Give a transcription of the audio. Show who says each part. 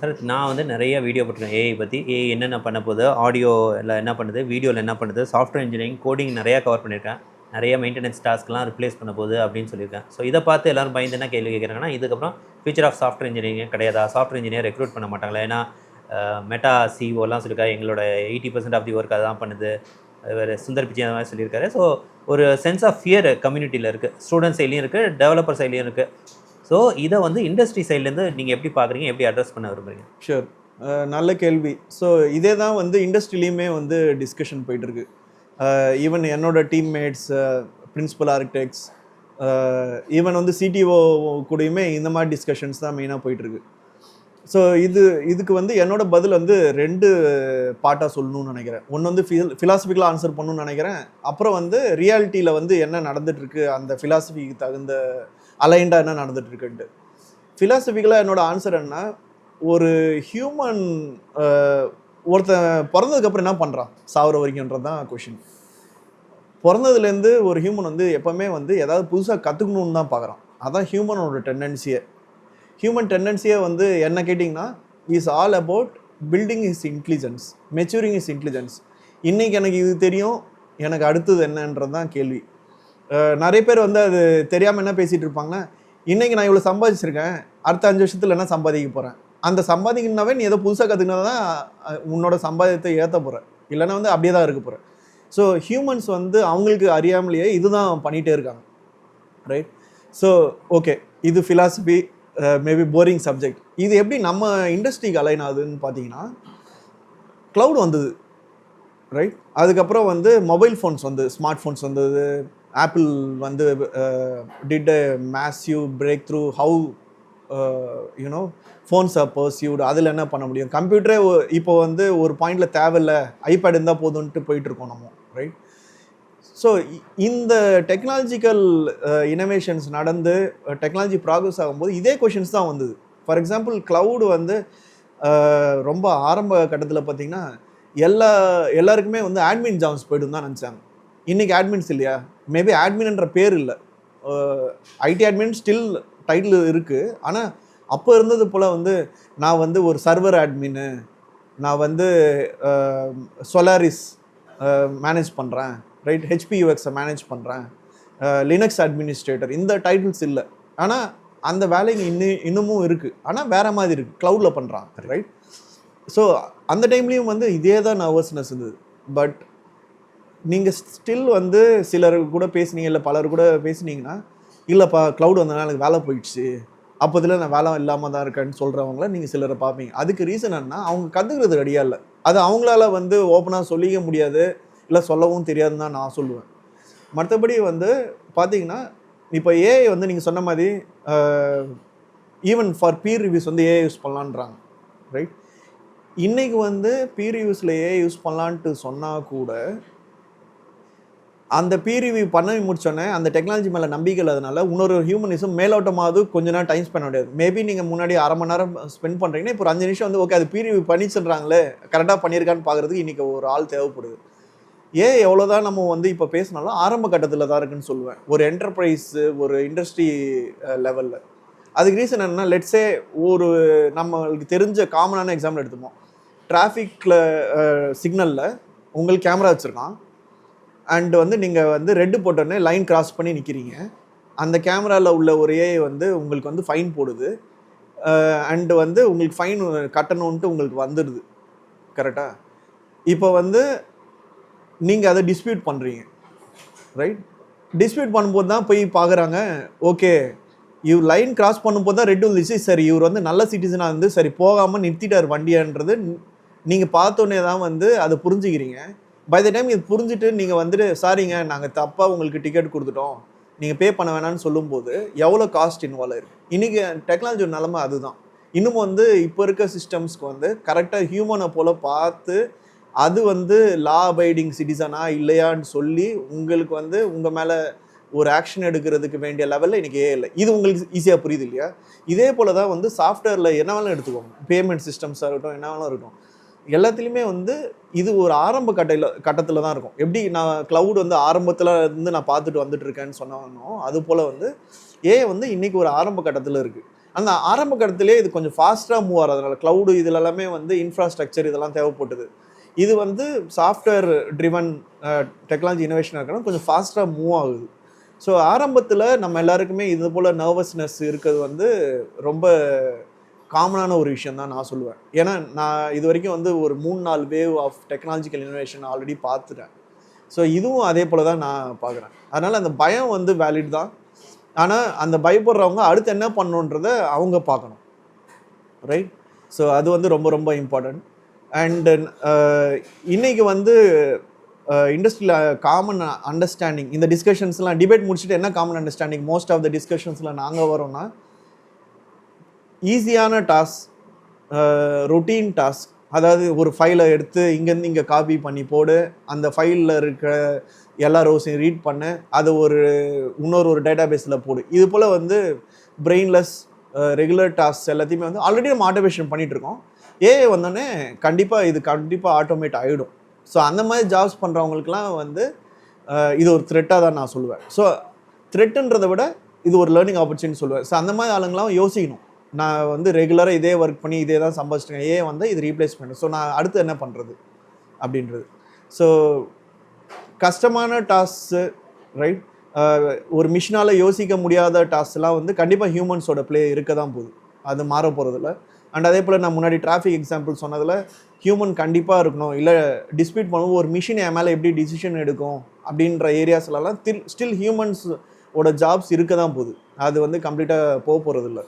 Speaker 1: Sir நான் வந்து நிறைய வீடியோ போட்டிருக்கேன் ஏஐ பற்றி. ஏஐ என்னென்ன பண்ண போகுது, ஆடியோவில் என்ன பண்ணுது, வீடியோவில் என்ன பண்ணுது, சாஃப்ட்வேர் இன்ஜினியரிங், கோடிங் நிறையா கவர் பண்ணியிருக்கேன். நிறைய மெயின்டெனன்ஸ் டாஸ்க்லாம் ரிப்ளேஸ் பண்ண போகுது அப்படின்னு சொல்லியிருக்கேன். ஸோ இதை பார்த்து எல்லாரும் பயந்து என்ன கேள்வி கேட்குறாங்கன்னா, இதுக்கப்புறம் ஃபியூச்சர் ஆஃப் சாஃப்ட்வேர் இன்ஜினியரிங் கிடையாதா, சாஃப்ட்வேர் இன்ஜினியர் ரெக்ரூட் பண்ண மாட்டாங்களா? ஏன்னா மெட்டா சிஓலாம் சொல்லியிருக்கா எங்களோட 80% ஆஃப் தி ஒர்க் அதான் பண்ணுது. வேறு சுந்தர் பிச்சை அந்த மாதிரி சொல்லியிருக்காரு. ஸோ ஒரு சென்ஸ் ஆஃப் ஃபியர் கம்யூனிட்டியில் இருக்குது, ஸ்டூடெண்ட் சைட்லேயும் இருக்குது, டெவலப்பர் சைட்லேயும் இருக்குது. ஸோ இதை வந்து இண்டஸ்ட்ரி சைட்லேருந்து நீங்கள் எப்படி பார்க்குறீங்க, எப்படி அட்ரஸ் பண்ண விரும்புகிறீங்க?
Speaker 2: ஷூர், நல்ல கேள்வி. ஸோ இதே தான் வந்து இண்டஸ்ட்ரிலையுமே வந்து டிஸ்கஷன் போயிட்டுருக்கு. ஈவன் என்னோட டீம்மேட்ஸ், பிரின்சிபல் ஆர்கிடெக்ட்ஸ், ஈவன் வந்து சிடிஓ கூடயுமே இந்த மாதிரி டிஸ்கஷன்ஸ் தான் மெயினாக போயிட்டுருக்கு. ஸோ இதுக்கு வந்து என்னோட பதில் வந்து 2 பார்ட்டாக சொல்லணும்னு நினைக்கிறேன். ஒன்று வந்து ஃபிலாசபிக்கலாக ஆன்சர் பண்ணணும்னு நினைக்கிறேன். அப்புறம் வந்து ரியாலிட்டியில் வந்து என்ன நடந்துகிட்ருக்கு, அந்த ஃபிலாசபிக்கு தகுந்த அலைண்டாக என்ன நடந்துகிட்ருக்குன்ட்டு. ஃபிலாசபிக்கலாக என்னோட ஆன்சர் என்ன, ஒரு ஹியூமன் ஒருத்தன் பிறந்ததுக்கப்புறம் என்ன பண்ணுறான் சாவர வரைக்கும்ன்றது தான் கொஷின். பிறந்ததுலேருந்து ஒரு ஹியூமன் வந்து எப்போவுமே வந்து ஏதாவது புதுசாக கற்றுக்கணுன்னு தான் பார்க்குறான். அதான் ஹியூமனோட டெண்டன்சியே. ஹியூமன் டெண்டன்சியே வந்து என்ன கேட்டிங்கன்னா is all about building is intelligence, maturing is intelligence. இன்றைக்கி எனக்கு இது தெரியும், எனக்கு அடுத்தது என்னன்றது தான் கேள்வி. நிறைய பேர் வந்து அது தெரியாமல் என்ன பேசிகிட்டு இருப்பாங்கன்னா, இன்றைக்கி நான் இவ்வளோ சம்பாதிச்சிருக்கேன், அடுத்த 5 வருஷத்தில் என்ன சம்பாதிக்க போகிறேன். அந்த சம்பாதிக்கணுன்னாவே நீ ஏதோ புதுசாக கற்றுக்கினா தான் உன்னோட சம்பாதியத்தை ஏற்ற போகிறேன், இல்லைன்னா வந்து அப்படியே தான் இருக்க போகிறேன். ஸோ ஹியூமன்ஸ் வந்து அவங்களுக்கு அறியாமலேயே இதுதான் பண்ணிகிட்டே இருக்காங்க, ரைட்? ஸோ ஓகே, இது ஃபிலாசபி, மேபி போரிங் சப்ஜெக்ட். இது எப்படி நம்ம இண்டஸ்ட்ரிக்கு அலைன் ஆகுதுன்னு பார்த்தீங்கன்னா, க்ளவுட் வந்தது, ரைட்? அதுக்கப்புறம் வந்து மொபைல் ஃபோன்ஸ் வந்து, ஸ்மார்ட் ஃபோன்ஸ் வந்தது. ஆப்பிள் வந்து did a massive breakthrough how you know phones are pursuit. அதில் என்ன பண்ண முடியும், கம்ப்யூட்டரே இப்போ வந்து ஒரு பாயிண்டில் தேவையில்லை, ஐபேட் இருந்தால் போதுன்ட்டு போயிட்டுருக்கோம் நம்ம, ரைட்? ஸோ இந்த டெக்னாலஜிக்கல் இனோவேஷன்ஸ் நடந்து டெக்னாலஜி ப்ராக்ரஸ் ஆகும்போது இதே கொஷின்ஸ் தான் வந்தது. ஃபார் எக்ஸாம்பிள் க்ளவுடு வந்து ரொம்ப ஆரம்ப கட்டத்தில் பார்த்திங்கன்னா எல்லாருக்குமே வந்து ஆட்மின் ஜாப்ஸ் போய்ட்டு தான் நினச்சாங்க. இன்றைக்கி ஆட்மின்ஸ் இல்லையா, மேபி ஆட்மின்ன்ற பேர் இல்லை, ஐடி ஆட்மின் ஸ்டில் டைட்டில் இருக்குது. ஆனால் அப்போ இருந்தது போல் வந்து நான் வந்து ஒரு சர்வர் ஆட்மின்னு, நான் வந்து சொலாரிஸ் மேனேஜ் பண்ணுறேன், ரைட், ஹெச்பியூஎக்ஸை மேனேஜ் பண்ணுறேன், லினக்ஸ் அட்மினிஸ்ட்ரேட்டர், இந்த டைட்டில்ஸ் இல்லை. ஆனால் அந்த வேலைங்க இன்னமும் இருக்குது, ஆனால் வேறு மாதிரி இருக்குது, க்ளவுடில் பண்ணுறான், ரைட்? ஸோ அந்த டைம்லேயும் வந்து இதே தான் நர்வஸ்னஸ் இருந்தது. பட் நீங்கள் ஸ்டில் வந்து சிலர் கூட பேசுனீங்க, இல்லை பலர் கூட பேசுனீங்கன்னா, இல்லைப்பா க்ளவுட் வந்ததுனால எனக்கு வேலை போயிடுச்சு, அப்போதில் நான் வேலை இல்லாமல் தான் இருக்கேன்னு சொல்கிறவங்கள நீங்கள் சிலரை பார்ப்பீங்க. அதுக்கு ரீசன் என்ன, அவங்க கற்றுக்கிறது ரெடியாக இல்லை. அது அவங்களால வந்து ஓப்பனாக சொல்லிக்க முடியாது, இல்லை சொல்லவும் தெரியாதுன்னு தான் நான் சொல்லுவேன். மற்றபடி வந்து பார்த்தீங்கன்னா, இப்போ ஏஐ வந்து நீங்கள் சொன்ன மாதிரி ஈவன் ஃபார் பீர் ரிவ்யூஸ் வந்து ஏஐ யூஸ் பண்ணலான்றாங்க, ரைட்? இன்றைக்கி வந்து பீர் ரிவ்யூஸில் ஏஐ யூஸ் பண்ணலான்ட்டு சொன்னால் கூட அந்த பீர் ரிவ்யூ பண்ண முடிச்சோன்னே அந்த டெக்னாலஜி மேலே நம்பிக்கை இல்லாதனால இன்னொரு ஹியூமனிசம் மேலோட்டமாவது கொஞ்ச நேரம் டைம் ஸ்பெண்ட் முடியாது. மேபி நீங்கள் முன்னாடி 1/2 மணி நேரம் ஸ்பெண்ட் பண்ணுறீங்கன்னா இப்போ ஒரு 5 நிமிஷம் வந்து ஓகே அது பீர் ரிவ்யூ பண்ணி சொல்கிறாங்களே, கரெக்டாக பண்ணியிருக்கான்னு பார்க்குறதுக்கு இன்றைக்கி ஒரு ஆள் தேவைப்படுது. எவ்வளோதான் நம்ம வந்து இப்போ பேசினாலும் ஆரம்ப கட்டத்தில் தான் இருக்குன்னு சொல்லுவேன், ஒரு என்டர்பிரைஸு, ஒரு இண்டஸ்ட்ரி லெவலில். அதுக்கு ரீசன் என்னென்னா, லெட்ஸே ஒரு நம்மளுக்கு தெரிஞ்ச காமனான எக்ஸாம்பிள் எடுத்துப்போம். டிராஃபிக்கில் சிக்னலில் உங்களுக்கு கேமரா வச்சுருக்கான், அண்ட் வந்து நீங்கள் வந்து ரெட்டு போட்டோன்னே லைன் கிராஸ் பண்ணி நிற்கிறீங்க. அந்த கேமராவில் உள்ள ஒரு ஏஐ வந்து உங்களுக்கு வந்து ஃபைன் போடுது, அண்டு வந்து உங்களுக்கு ஃபைன் கட்டணுன்ட்டு உங்களுக்கு வந்துடுது, கரெக்டாக? இப்போ வந்து நீங்கள் அதை டிஸ்பியூட் பண்ணுறீங்க, ரைட்? டிஸ்பியூட் பண்ணும்போது தான் போய் பார்க்குறாங்க, ஓகே இவர் லைன் கிராஸ் பண்ணும்போது தான் ரெட் வந்துச்சு, சரி இவர் வந்து நல்ல சிட்டிசனாக இருந்து சரி போகாமல் நிறுத்திட்டார் வண்டியான்றது நீங்கள் பார்த்தோன்னே தான் வந்து அதை புரிஞ்சுக்கிறீங்க. பை த டைம் இது புரிஞ்சுட்டு நீங்கள் வந்துட்டு சாரிங்க நாங்கள் தப்பாக உங்களுக்கு டிக்கெட் கொடுத்துட்டோம், நீங்கள் பே பண்ண வேணான்னு சொல்லும்போது எவ்வளோ காஸ்ட் இன்வால்வ் ஆயிருக்கு. இன்றைக்கி டெக்னாலஜியோட நிலமை அதுதான். இன்னும் வந்து இப்போ இருக்க சிஸ்டம்ஸ்க்கு வந்து கரெக்டாக ஹியூமனை போல் பார்த்து அது வந்து லா அபைடிங் சிட்டிசனா இல்லையான்னு சொல்லி உங்களுக்கு வந்து உங்கள் மேலே ஒரு ஆக்ஷன் எடுக்கிறதுக்கு வேண்டிய லெவலில் இன்றைக்கி இல்லை. இது உங்களுக்கு ஈஸியாக புரியுது இல்லையா? இதே போல் தான் வந்து சாஃப்ட்வேரில் என்ன வேணாலும் எடுத்துக்கோங்க, பேமெண்ட் சிஸ்டம்ஸாக இருக்கட்டும், என்ன வேணாலும் இருக்கும், எல்லாத்துலேயுமே வந்து இது ஒரு ஆரம்ப கட்டத்தில் தான் இருக்கும். எப்படி நான் க்ளவுட் வந்து ஆரம்பத்தில் இருந்து நான் பார்த்துட்டு வந்துட்டு இருக்கேன்னு சொன்னாலும் அது போல் வந்து ஏஐ வந்து இன்றைக்கி ஒரு ஆரம்ப கட்டத்தில் இருக்குது. அந்த ஆரம்ப கட்டத்திலே இது கொஞ்சம் ஃபாஸ்ட்டாக மூவ் ஆகிறதுனால க்ளவுடு இதில் எல்லாமே வந்து இன்ஃப்ராஸ்ட்ரக்சர் இதெல்லாம் தேவைப்பட்டது. இது வந்து சாஃப்ட்வேர் ட்ரிவன் டெக்னாலஜி இனோவேஷனாக இருக்கணும் கொஞ்சம் ஃபாஸ்ட்டாக மூவ் ஆகுது. ஸோ ஆரம்பத்தில் நம்ம எல்லாருக்குமே இது போல் நர்வஸ்னஸ் இருக்கிறது வந்து ரொம்ப காமனான ஒரு விஷயம் தான் நான் சொல்லுவேன். ஏன்னா நான் இது வரைக்கும் வந்து ஒரு 3-4 wave of technological innovation already பார்த்துட்டேன். ஸோ இதுவும் அதே போல் தான் நான் பார்க்குறேன். அதனால் அந்த பயம் வந்து வேலிட் தான். ஆனால் அந்த பயப்படுறவங்க அடுத்து என்ன பண்ணணுன்றதை அவங்க பார்க்கணும், ரைட்? ஸோ அது வந்து ரொம்ப ரொம்ப இம்பார்ட்டன்ட். அண்ட் இன்னைக்கு வந்து இண்டஸ்ட்ரியில் காமன் அண்டர்ஸ்டாண்டிங் இந்த டிஸ்கஷன்ஸ்லாம் டிபேட் முடிச்சுட்டு என்ன common understanding most of the டிஸ்கஷன்ஸில் நாங்கள் வரோம்னா ஈஸியான டாஸ்க், ரொட்டீன் டாஸ்க், அதாவது ஒரு ஃபைலை எடுத்து இங்கேருந்து இங்கே காப்பி பண்ணி போடு, அந்த ஃபைலில் இருக்கிற எல்லா ரோஸையும் ரீட் பண்ணு, அதை இன்னொரு டேட்டா பேஸில் போடு. இது போல் வந்து பிரெயின்லெஸ் ரெகுலர் டாஸ்க் எல்லாத்தையுமே வந்து ஆல்ரெடி நம்ம ஆட்டோமேஷன் பண்ணிகிட்ருக்கோம். ஏஐ வந்தோடனே கண்டிப்பாக ஆட்டோமேட் ஆகிடும். ஸோ அந்த மாதிரி ஜாப்ஸ் பண்ணுறவங்களுக்குலாம் வந்து இது ஒரு த்ரெட்டாக தான் நான் சொல்லுவேன். ஸோ த்ரெட்டுன்றதை விட இது ஒரு லேர்னிங் ஆப்பர்ச்சுனிட்டி சொல்லுவேன். ஸோ அந்த மாதிரி ஆளுங்களாம் யோசிக்கணும். நான் வந்து ரெகுலராக இதே ஒர்க் பண்ணி இதே தான் சம்பாதிச்சிட்டேன், ஏன் வந்து இது ரீப்ளேஸ் பண்ணுறேன், ஸோ நான் அடுத்து என்ன பண்ணுறது அப்படின்றது. ஸோ கஷ்டமான டாஸ்க்கு, ரைட், ஒரு மிஷினால் யோசிக்க முடியாத டாஸ்க்லாம் வந்து கண்டிப்பாக ஹியூமன்ஸோட ப்ளே இருக்க தான் போகுது, அது மாற போகிறதில்ல. அண்ட் அதே போல் நான் முன்னாடி டிராஃபிக் எக்ஸாம்பிள் சொன்னதில் ஹியூமன் கண்டிப்பாக இருக்கணும். இல்லை டிஸ்பியூட் பண்ணுவோம், ஒரு மிஷின் என் மேலே எப்படி டிசிஷன் எடுக்கும் அப்படின்ற ஏரியாஸ்லலாம் ஸ்டில் ஹியூமன்ஸோட ஜாப்ஸ் இருக்க தான் போகுது. அது வந்து கம்ப்ளீட்டாக போகிறதில்ல.